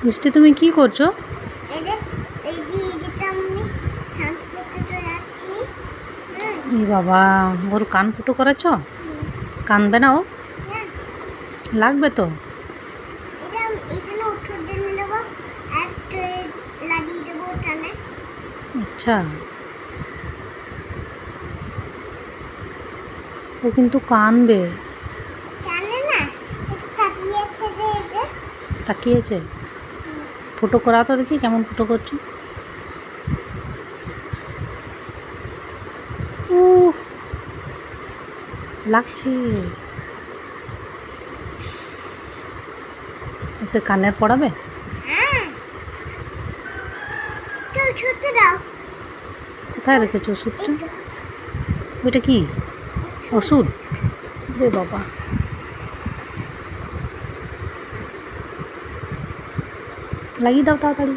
মিষ্টি তুমি কি করছো? এই বাবা, ওর কান ফুটো করেছ? কানবে না ও? লাগবে তো। আচ্ছা, ও কিন্তু কানবে। তাকিয়েছে। ফুটো করা তো দেখি কেমন ফুটো করছো। ও লাগছে। ওকে কানে পড়াবে? কোথায় রেখেছো ওষুধটা? ওইটা কি ওষুধ? রে বাবা, লাগিয়ে দাও তাড়াতাড়ি।